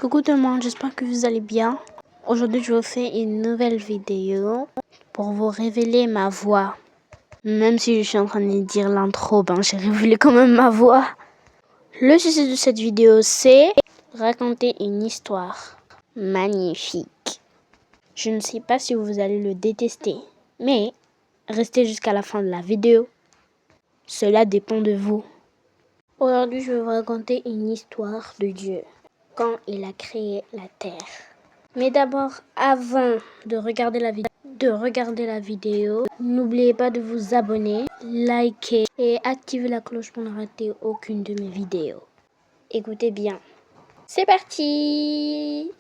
Coucou tout le monde, j'espère que vous allez bien. Aujourd'hui, je vous fais une nouvelle vidéo pour vous révéler ma voix. Même si je suis en train de dire l'intro, j'ai révélé quand même ma voix. Le sujet de cette vidéo, c'est raconter une histoire magnifique. Je ne sais pas si vous allez le détester, mais restez jusqu'à la fin de la vidéo. Cela dépend de vous. Aujourd'hui, je vais vous raconter une histoire de Dieu quand il a créé la terre. Mais d'abord, avant de regarder la vidéo, n'oubliez pas de vous abonner, liker et activer la cloche pour ne rater aucune de mes vidéos. Écoutez bien. C'est parti!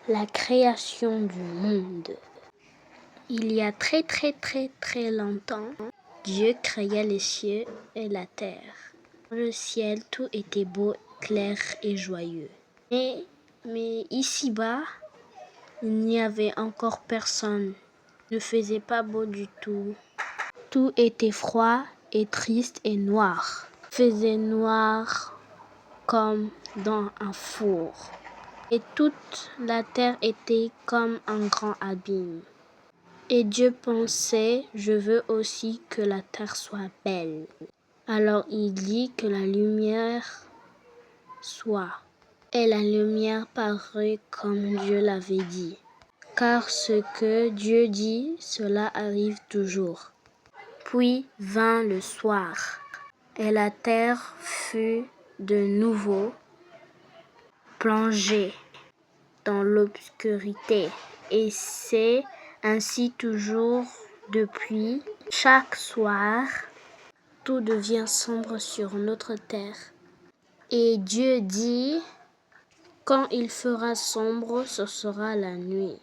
La création du monde. Il y a très longtemps, Dieu créa les cieux et la terre. Dans le ciel, tout était beau, clair et joyeux. Mais ici-bas, il n'y avait encore personne. Il ne faisait pas beau du tout. Tout était froid et triste et noir. Il faisait noir comme dans un four. Et toute la terre était comme un grand abîme. Et Dieu pensait, je veux aussi que la terre soit belle. Alors il dit que la lumière soit. Et la lumière parut comme Dieu l'avait dit. Car ce que Dieu dit, cela arrive toujours. Puis vint le soir, et la terre fut de nouveau plongée dans l'obscurité. Et c'est ainsi toujours depuis. Chaque soir, tout devient sombre sur notre terre. Et Dieu dit, quand il fera sombre, ce sera la nuit.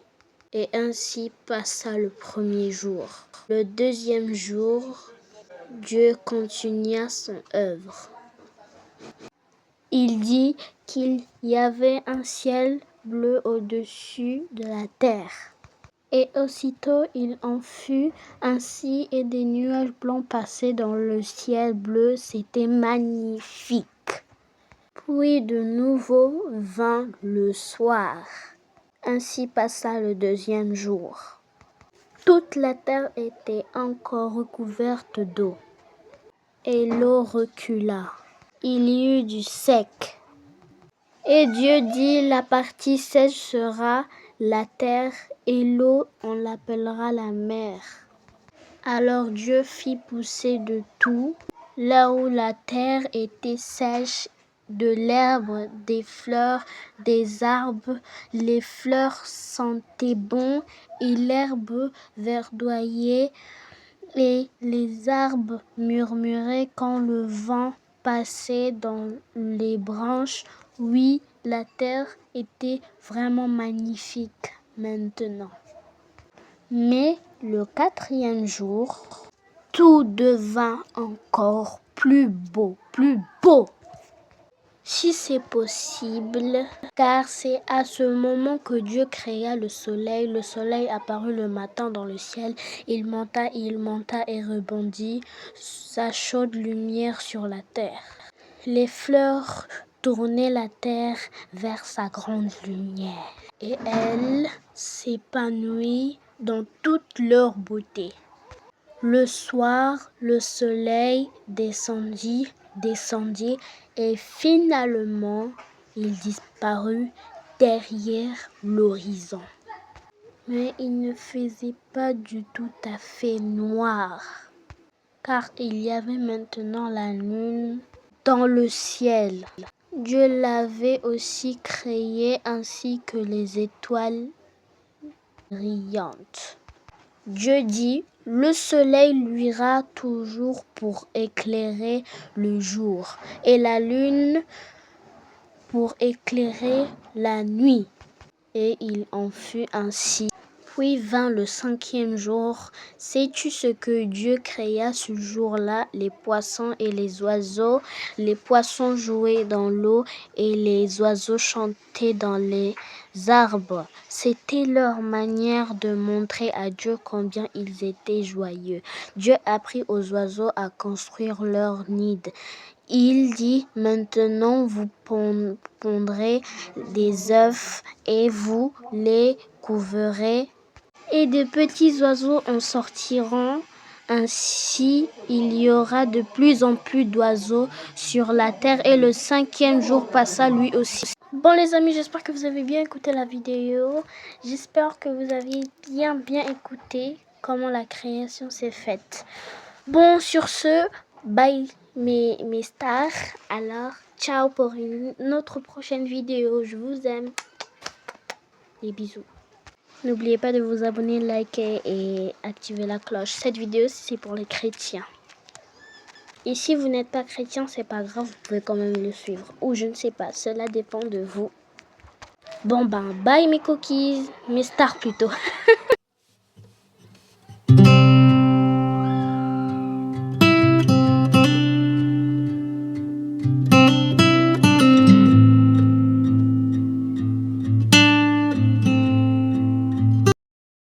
Et ainsi passa le premier jour. Le deuxième jour, Dieu continua son œuvre. Il dit qu'il y avait un ciel bleu au-dessus de la terre. Et aussitôt il en fut ainsi et des nuages blancs passaient dans le ciel bleu. C'était magnifique. Puis de nouveau vint le soir. Ainsi passa le deuxième jour. Toute la terre était encore recouverte d'eau. Et l'eau recula. Il y eut du sec. Et Dieu dit, la partie sèche sera la terre et l'eau, on l'appellera la mer. Alors Dieu fit pousser de tout, là où la terre était sèche, de l'herbe, des fleurs, des arbres. Les fleurs sentaient bon et l'herbe verdoyait et les arbres murmuraient quand le vent passait dans les branches. Oui, la terre était vraiment magnifique maintenant. Mais le quatrième jour, tout devint encore plus beau, si c'est possible, car c'est à ce moment que Dieu créa le soleil. Le soleil apparut le matin dans le ciel. Il monta et rebondit sa chaude lumière sur la terre. Les fleurs tournaient la terre vers sa grande lumière et elles s'épanouillaient dans toute leur beauté. Le soir, le soleil descendit et finalement, il disparut derrière l'horizon. Mais il ne faisait pas du tout à fait noir, car il y avait maintenant la lune dans le ciel. Dieu l'avait aussi créé ainsi que les étoiles brillantes. Dieu dit, le soleil luira toujours pour éclairer le jour et la lune pour éclairer la nuit. Et il en fut ainsi. Puis vint le cinquième jour. Sais-tu ce que Dieu créa ce jour-là? Les poissons et les oiseaux. Les poissons jouaient dans l'eau et les oiseaux chantaient dans les arbres. C'était leur manière de montrer à Dieu combien ils étaient joyeux. Dieu apprit aux oiseaux à construire leur nid. il dit, maintenant vous pondrez des œufs et vous les couvrez. Et de petits oiseaux en sortiront. Ainsi, il y aura de plus en plus d'oiseaux sur la terre. Et le 5e jour passa lui aussi. Bon les amis, j'espère que vous avez bien écouté la vidéo. J'espère que vous avez bien écouté comment la création s'est faite. Bon, sur ce, bye mes stars. Alors, ciao pour une autre prochaine vidéo. Je vous aime. Et bisous. N'oubliez pas de vous abonner, liker et activer la cloche. Cette vidéo, c'est pour les chrétiens. Et si vous n'êtes pas chrétien, c'est pas grave, vous pouvez quand même le suivre. Ou je ne sais pas, cela dépend de vous. Bon ben, bye mes cookies, mes stars plutôt.